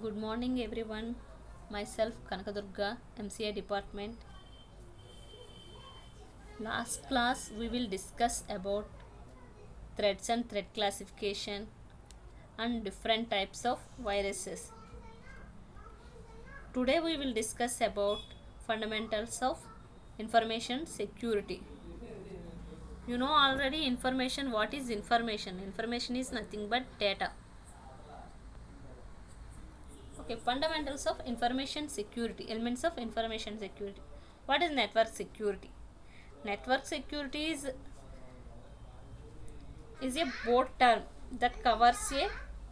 Good morning, everyone. Myself, Kanakadurga, MCA department. Last class, we will discuss about threats and threat classification and different types of viruses. Today, we will discuss about fundamentals of information security. You know already information. What is information? Information is nothing but data. Okay, fundamentals of information security, elements of information security. What is network security? Network security is a broad term that covers a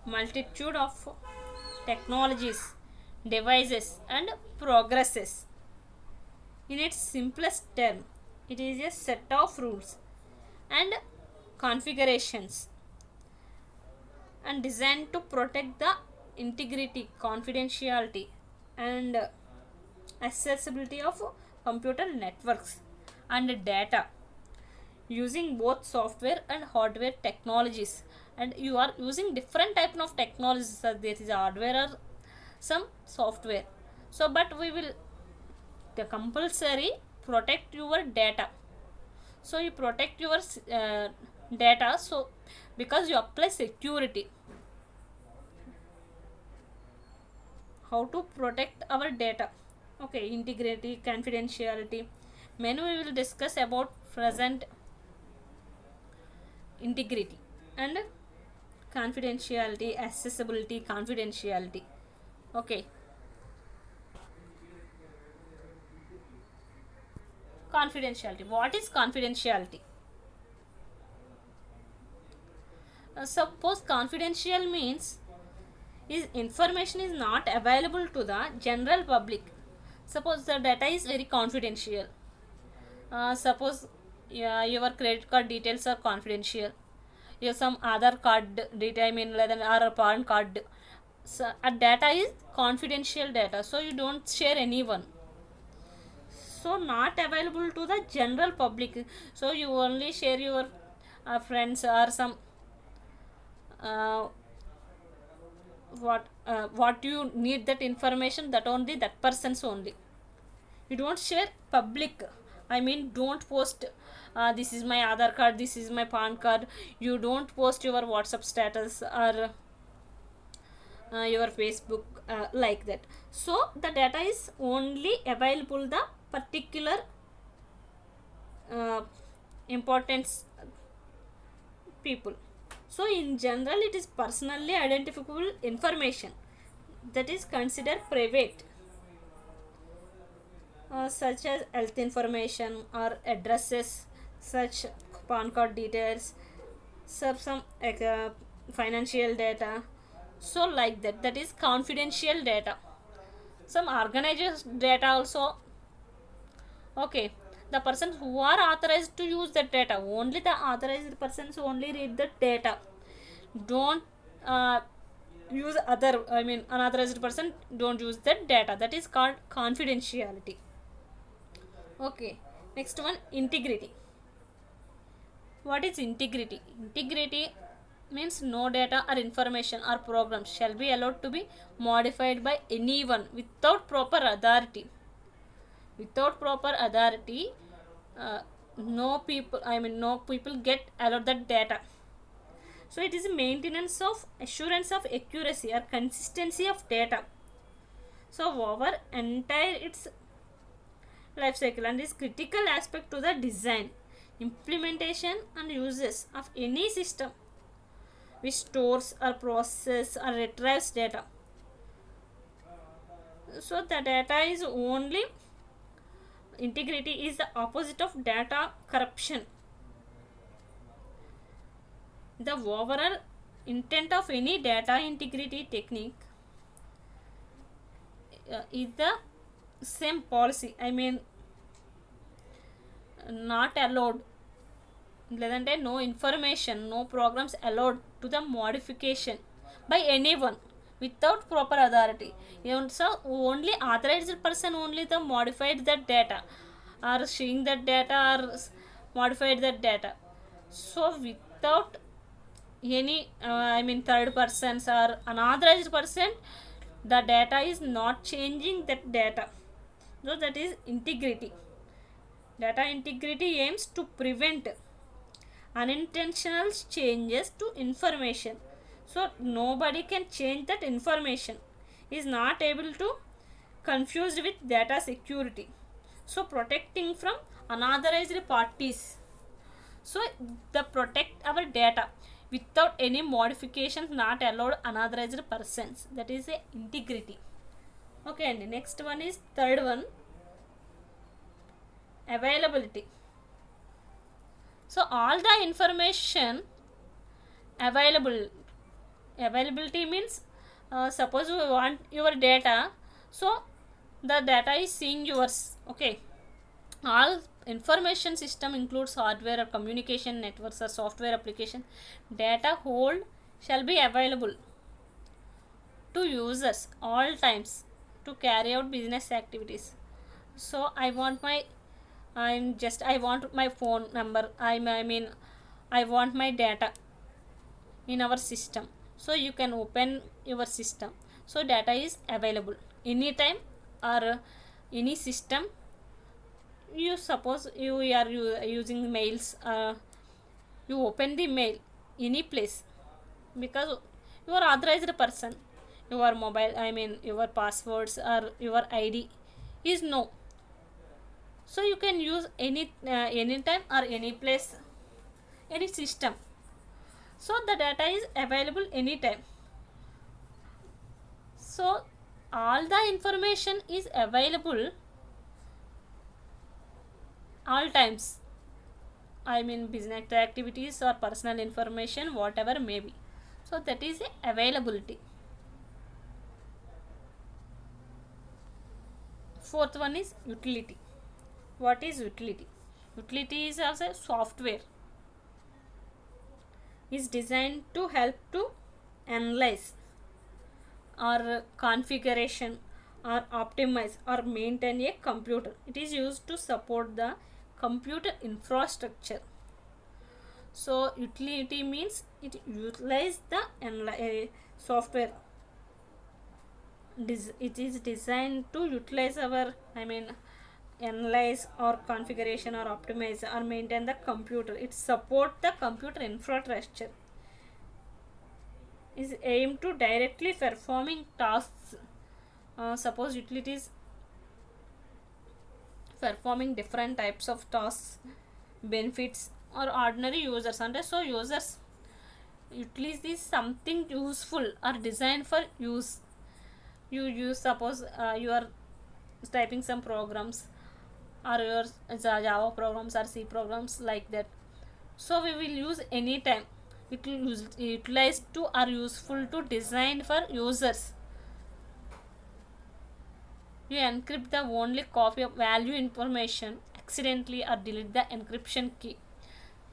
multitude of technologies, devices, and progresses. In its simplest term, it is a set of rules and configurations and designed to protect the integrity, confidentiality, and accessibility of computer networks and data using both software and hardware technologies. And you are using different type of technologies, so there is hardware or some software. So but we will the compulsory protect your data. So you protect your data, so because you apply security. How to protect our data? Okay, integrity, confidentiality. Many we will discuss about present integrity and confidentiality, accessibility, confidentiality. Okay, confidentiality. What is confidentiality? Suppose confidential means is information is not available to the general public. Suppose the data is very confidential. Suppose your credit card details are confidential. Your some other card data, I mean, or a PAN card. So, data is confidential data, so you don't share anyone. So not available to the general public. So you only share your friends or some uh, what you need that information, that only that person's only. You don't share public, I mean, don't post this is my Aadhaar card, this is my PAN card. You don't post your WhatsApp status or your Facebook, like that. So the data is only available the particular uh, importance people. So in general, it is personally identifiable information that is considered private, such as health information or addresses, such PAN card details, some financial data. So like that, that is confidential data. Some organizers data also. Okay, the persons who are authorized to use that data, only the authorized persons only read the data. Don't uh, use other, I mean, unauthorized person don't use that data. That is called confidentiality. Okay, next one, integrity. What is integrity? Integrity means no data or information or programs shall be allowed to be modified by anyone without proper authority. Without proper authority, uh, no people get allowed that data. So it is a maintenance of assurance of accuracy or consistency of data. So over entire its life cycle and is critical aspect to the design, implementation and uses of any system which stores or processes or retrieves data. So the data is only, integrity is the opposite of data corruption. The overall intent of any data integrity technique is the same policy, I mean, not allowed, లేదంటే no information, no programs allowed to the modification by anyone without proper authority. So only authorized person only the modified that data or showing that data or modified that data. So without any I mean third persons or unauthorized person the data is not changing that data. So that is integrity. Data integrity aims to prevent unintentional changes to information. So nobody can change that information. Is not able to confused with data security. So protecting from unauthorized parties. So the protect our data without any modifications not allowed unauthorized persons. That is a integrity. Okay, and next one is third one, availability. So all the information available. Availability means suppose you want your data, so the data is seeing yours. Okay, all information system includes hardware or communication networks or software application. Data hold shall be available to users all times to carry out business activities. So I want my I want my phone number, I mean I want my data in our system. So you can open your system, so data is available anytime or any system. You suppose you are using mails, you open the mail any place, because you are authorized person, your mobile, I mean your passwords or your id is no. So you can use anytime or any place, any system. So the data is available anytime. So all the information is available all times, I mean business activities or personal information, whatever may be. So that is the availability. Fourth one is utility. What is utility? Utility is also software, is designed to help to analyze or configuration or optimize or maintain a computer. It is used to support the computer infrastructure. So utility means it utilizes the software. It is designed to utilize our, I mean analyze or configuration or optimize or maintain the computer. It support the computer infrastructure. Is aimed to directly performing tasks. Suppose utilities performing different types of tasks, benefits or ordinary users. And so users utilities is something useful or designed for use. You use, suppose you are typing some programs or your Java programs or C programs like that. So we will use anytime. It will utilize to or useful to design for users. You encrypt the only copy of value information accidentally or delete the encryption key.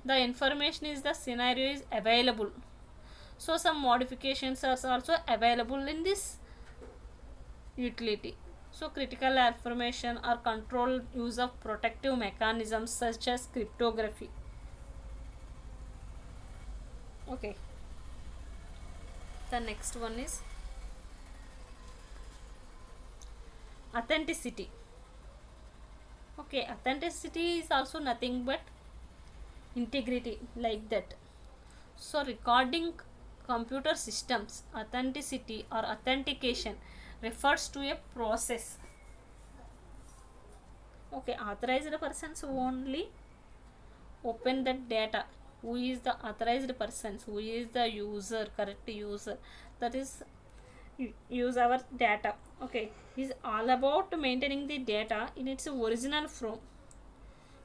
The information is the scenario is available. So some modifications are also available in this utility. So critical information or controlled use of protective mechanisms such as cryptography. Okay, the next one is authenticity. Okay, authenticity is also nothing but integrity, like that. So recording computer systems, authenticity or authentication refers to a process. Okay, authorized persons only open that data. Who is the authorized persons? Who is the user, correct user? That is use our data. Okay, is all about maintaining the data in its original form.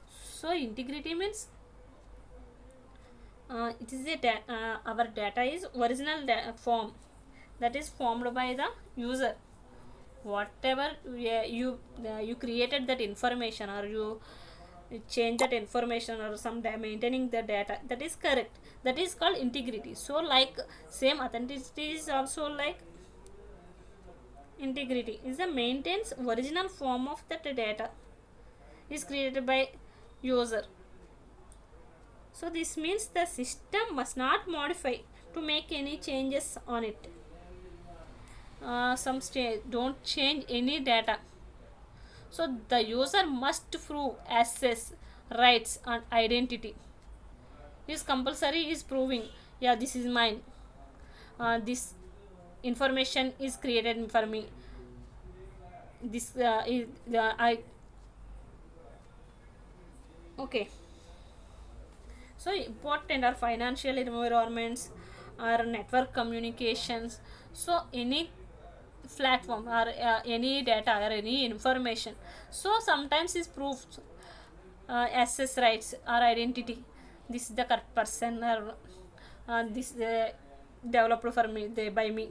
So integrity means it is our data is original form, that is formed by the user. Whatever you created that information or you change that information or some maintaining the data, that is correct, that is called integrity. So like same authenticity is also like integrity is the maintains original form of that data is created by user. So this means the system must not modify to make any changes on it. don't change any data. So the user must prove access, rights and identity. Is compulsory is proving, yeah, this is mine, this information is created for me, this is I okay. So important are financial environments or network communications. So any platform or any data or any information, so sometimes is proofs, access rights or identity, this is the correct person, or this developed for me, they by me.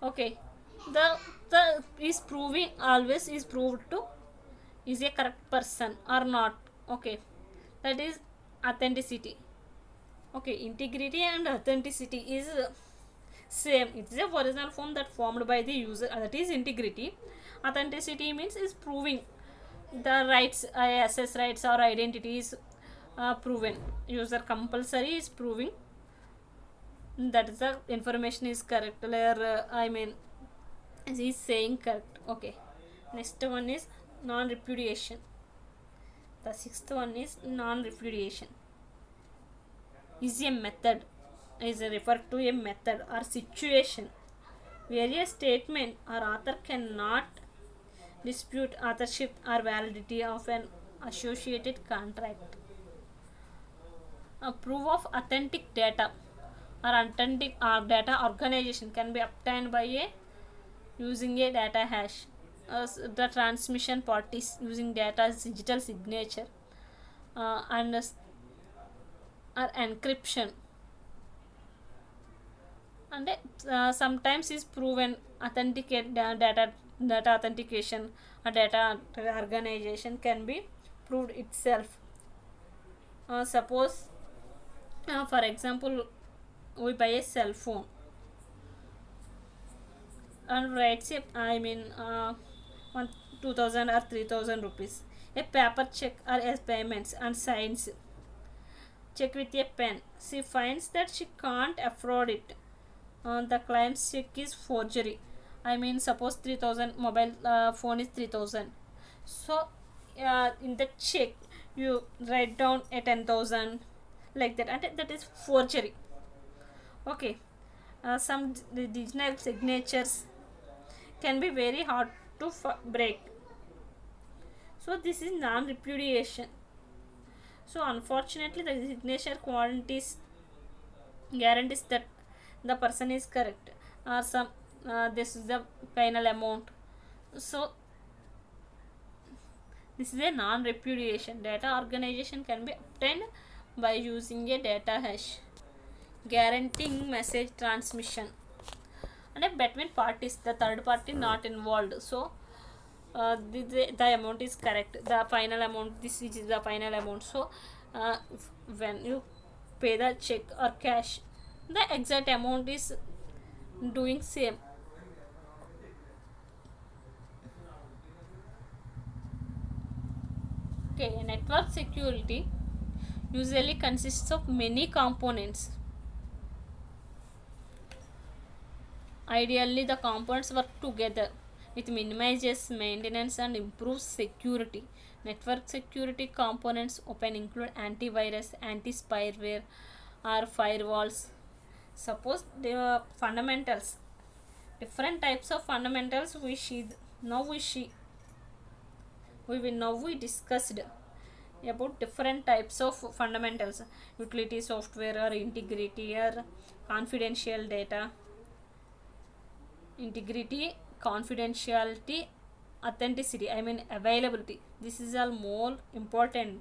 Okay, the the is proving always is proved to is a correct person or not. Okay, that is authenticity. Okay, integrity and authenticity is same, it's a original form that formed by the user, that is integrity. Authenticity means is proving the rights, access rights or identities proven. User compulsory is proving that is the information is correct, or I mean is saying correct. Okay, next one is non-repudiation. The sixth one is non-repudiation is a method, is referred to a method or situation where a statement or author cannot dispute authorship or validity of an associated contract. A proof of authentic data or authentic data organization can be obtained by a using a data hash. The transmission parties using data's digital signature and or encryption, and sometimes is proven authenticate data authentication or data organization can be proved itself. Suppose for example, we buy a cell phone and writes a, I mean one 2000 or 3000 rupees, a paper check or as payments and signs check with a pen. She finds that she can't afford it. The claims check is forgery. I mean, suppose 3000 mobile phone is 3000. So, in the check, you write down a 10,000 like that, and that is forgery. Okay, some digital signatures can be very hard to break. So, this is non repudiation. So, unfortunately, the signature quantities guarantees that the person is correct, or some this is the final amount. So this is a non-repudiation. Data organization can be obtained by using a data hash guaranteeing message transmission, and between parties, the third party not involved. So the amount is correct, the final amount, this is the final amount. So when you pay the check or cash, the exact amount is doing same. Okay, network security usually consists of many components. Ideally, the components work together. It minimizes maintenance and improves security. Network security components often include antivirus, anti-spyware, or firewalls. Suppose they are fundamentals. Different types of fundamentals we see. Now we see. We discussed about different types of fundamentals: utility software or integrity or confidential data. Integrity, confidentiality, authenticity, I mean availability. This is all more important.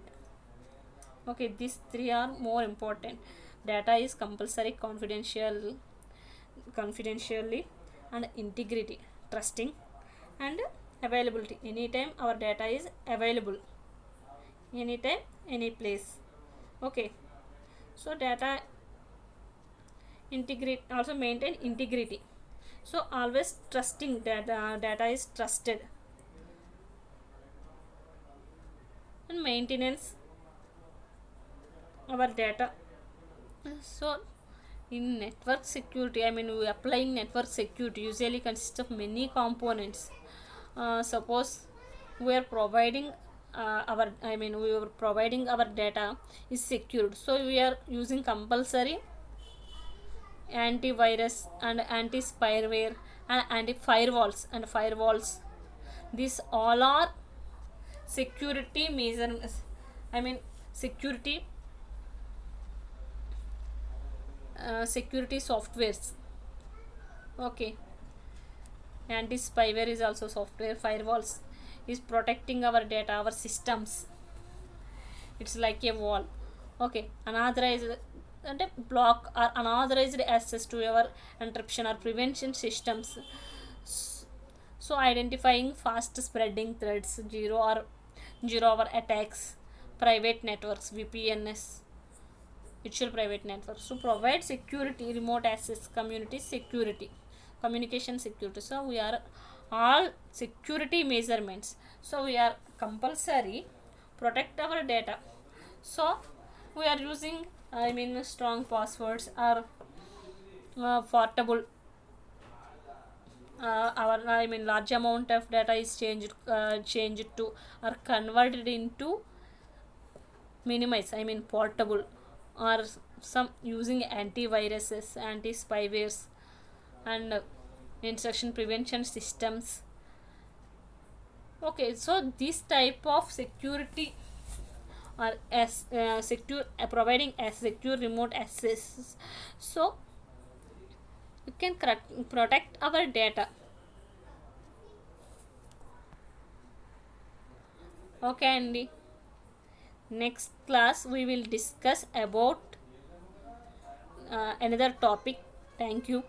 Okay, these three are more important. Data is compulsory, confidentially, and integrity, trusting, and availability. Anytime our data is available, anytime, any place. Okay, so data integrate also maintain integrity. So always trusting that data is trusted, and maintenance our data. So In network security, I mean, we apply network security usually consists of many components. Suppose we are providing we are providing our data is secured, so we are using compulsory antivirus and anti spyware and anti firewalls. These all are security measures. I mean, security security softwares. Okay, anti spyware is also software. Firewalls is protecting our data, our systems. It's like a wall. Okay, unauthorized and a block or unauthorized access to our encryption or prevention systems. So identifying fast spreading threats, zero hour attacks, private networks, VPNs, virtual private networks. So provide security, remote access, community security, communication security. So we are all security measurements. So we are compulsory protect our data. So we are using, I mean, strong passwords or portable. Our, I mean, large amount of data is changed to or converted into minimize, I mean, portable, or some using antiviruses, anti spywares, and instruction prevention systems. Okay, so this type of security or as secure providing a secure remote access, so you can protect our data. Okay, Andy. Next class we will discuss about another topic. Thank you.